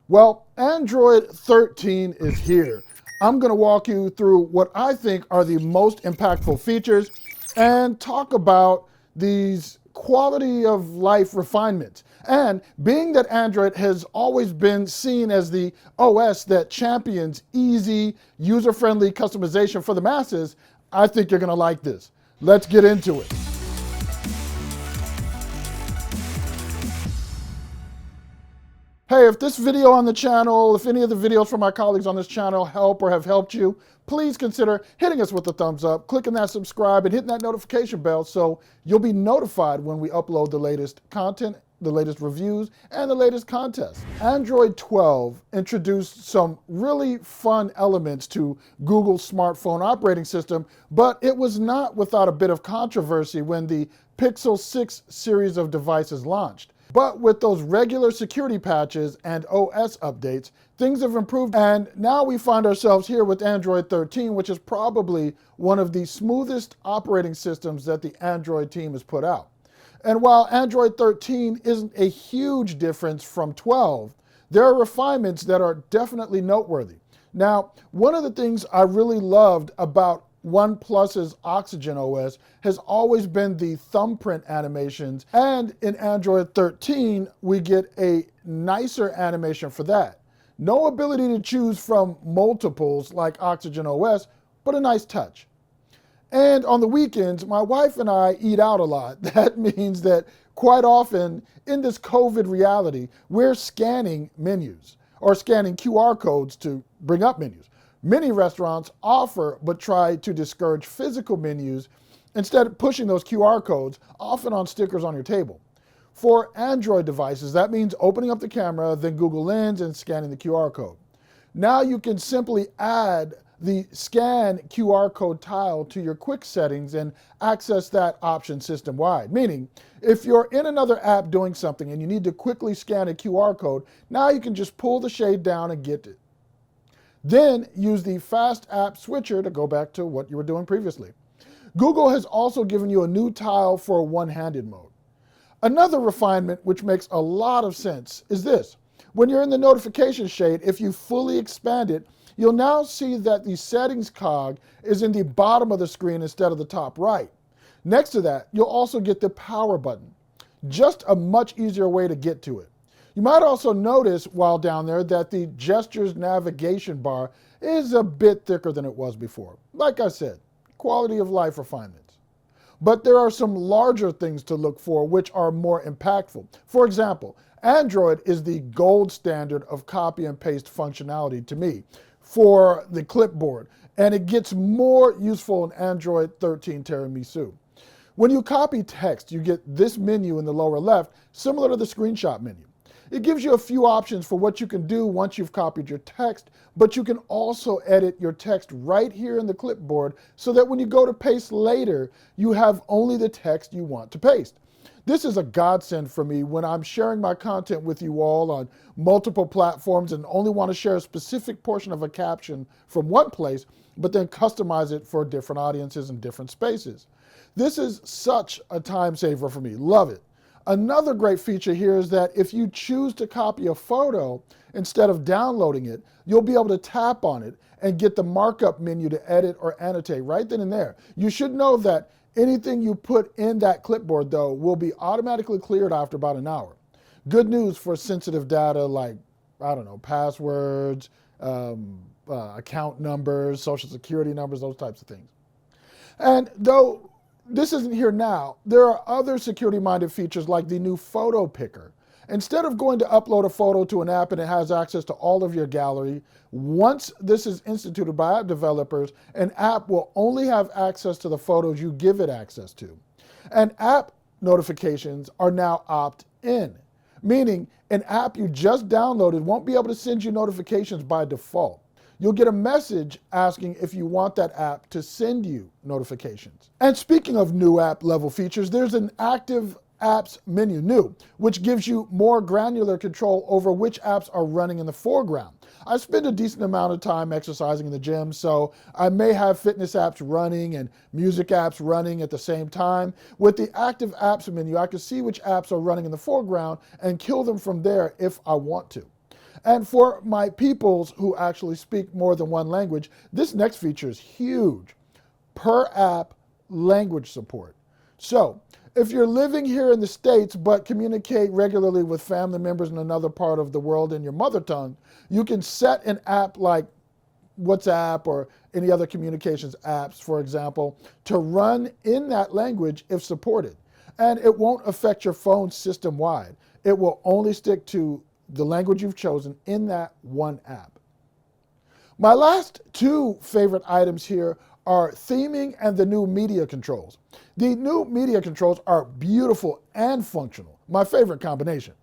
Well, Android 13 is here. I'm going to walk you through what I think are the most impactful features and talk about these quality of life refinements. And being that Android has always been seen as the OS that champions easy, user-friendly customization for the masses, I think you're going to like this. Let's get into it. Hey, if this video on the channel, if any of the videos from my colleagues on this channel help or have helped you, please consider hitting us with a thumbs up, clicking that subscribe, and hitting that notification bell so you'll be notified when we upload the latest content, the latest reviews, and the latest contests. Android 12 introduced some really fun elements to Google's smartphone operating system, but it was not without a bit of controversy when the Pixel 6 series of devices launched. But with those regular security patches and OS updates, things have improved, and now we find ourselves here with Android 13, which is probably one of the smoothest operating systems that the Android team has put out. And while Android 13 isn't a huge difference from 12, there are refinements that are definitely noteworthy. Now, one of the things I really loved about OnePlus's Oxygen OS has always been the thumbprint animations, and in Android 13 we get a nicer animation for that. No ability to choose from multiples like Oxygen OS, but a nice touch. And on the weekends, my wife and I eat out a lot. That means that quite often in this COVID reality, we're scanning menus or scanning QR codes to bring up menus. Many restaurants offer but try to discourage physical menus, instead of pushing those QR codes, often on stickers on your table. For Android devices, that means opening up the camera, then Google Lens, and scanning the QR code. Now you can simply add the scan QR code tile to your quick settings and access that option system-wide. Meaning, if you're in another app doing something and you need to quickly scan a QR code, now you can just pull the shade down and get it. Then use the Fast App Switcher to go back to what you were doing previously. Google has also given you a new tile for one-handed mode. Another refinement which makes a lot of sense is this. When you're in the notification shade, if you fully expand it, you'll now see that the settings cog is in the bottom of the screen instead of the top right. Next to that, you'll also get the power button. Just a much easier way to get to it. You might also notice while down there that the gestures navigation bar is a bit thicker than it was before. Like I said, quality of life refinements. But there are some larger things to look for which are more impactful. For example, Android is the gold standard of copy and paste functionality to me for the clipboard, and it gets more useful in Android 13 Tiramisu. When you copy text, you get this menu in the lower left, similar to the screenshot menu. It gives you a few options for what you can do once you've copied your text, but you can also edit your text right here in the clipboard so that when you go to paste later, you have only the text you want to paste. This is a godsend for me when I'm sharing my content with you all on multiple platforms and only want to share a specific portion of a caption from one place, but then customize it for different audiences and different spaces. This is such a time saver for me. Love it. Another great feature here is that if you choose to copy a photo instead of downloading it, you'll be able to tap on it and get the markup menu to edit or annotate right then and there. You should know that anything you put in that clipboard, though, will be automatically cleared after about an hour. Good news for sensitive data like, I don't know, passwords, account numbers, social security numbers, those types of things. And though this isn't here now, there are other security-minded features like the new photo picker. Instead of going to upload a photo to an app and it has access to all of your gallery, once this is instituted by app developers, an app will only have access to the photos you give it access to. And app notifications are now opt-in, meaning an app you just downloaded won't be able to send you notifications by default. You'll get a message asking if you want that app to send you notifications. And speaking of new app level features, there's an active apps menu new, which gives you more granular control over which apps are running in the foreground. I spend a decent amount of time exercising in the gym, so I may have fitness apps running and music apps running at the same time. With the active apps menu, I can see which apps are running in the foreground and kill them from there if I want to. And for my peoples who actually speak more than one language, this next feature is huge. Per app language support. So if you're living here in the States but communicate regularly with family members in another part of the world in your mother tongue, you can set an app like WhatsApp or any other communications apps, for example, to run in that language if supported. And it won't affect your phone system-wide. It will only stick to the language you've chosen in that one app. My last two favorite items here are theming and the new media controls. The new media controls are beautiful and functional, my favorite combination.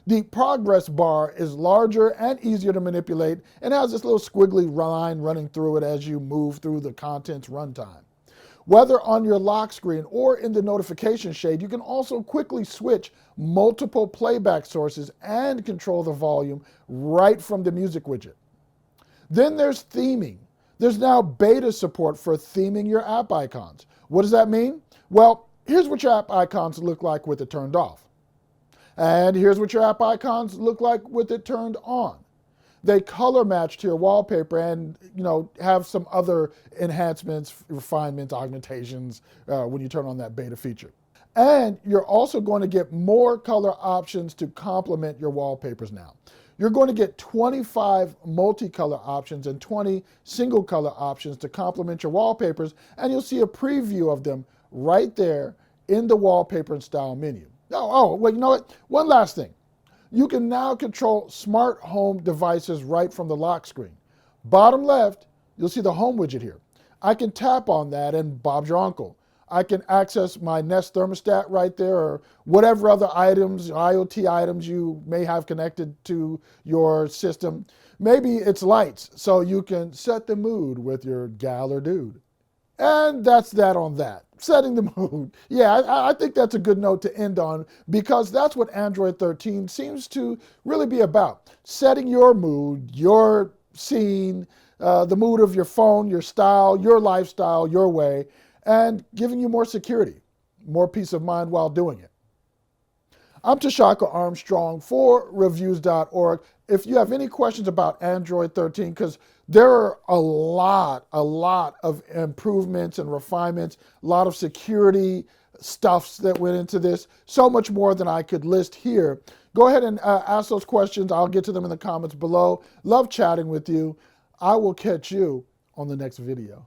The progress bar is larger and easier to manipulate and has this little squiggly line running through it as you move through the content's runtime. Whether on your lock screen or in the notification shade, you can also quickly switch multiple playback sources and control the volume right from the music widget. Then there's theming. There's now beta support for theming your app icons. What does that mean? Well, here's what your app icons look like with it turned off. And here's what your app icons look like with it turned on. They color match to your wallpaper and have some other enhancements, refinements, augmentations when you turn on that beta feature. And you're also going to get more color options to complement your wallpapers now. You're going to get 25 multicolor options and 20 single color options to complement your wallpapers, and you'll see a preview of them right there in the wallpaper and style menu. Wait, you know what? One last thing. You can now control smart home devices right from the lock screen. Bottom left, you'll see the home widget here. I can tap on that and Bob's your uncle. I can access my Nest thermostat right there or whatever other items, IoT items you may have connected to your system. Maybe it's lights, so you can set the mood with your gal or dude. And that's that on that. Setting the mood. Yeah, I think that's a good note to end on because that's what Android 13 seems to really be about. Setting your mood, your scene, the mood of your phone, your style, your lifestyle, your way, and giving you more security, more peace of mind while doing it. I'm Tshaka Armstrong for reviews.org. If you have any questions about Android 13, because there are a lot of improvements and refinements, a lot of security stuffs that went into this, so much more than I could list here. Go ahead and ask those questions. I'll get to them in the comments below. Love chatting with you. I will catch you on the next video.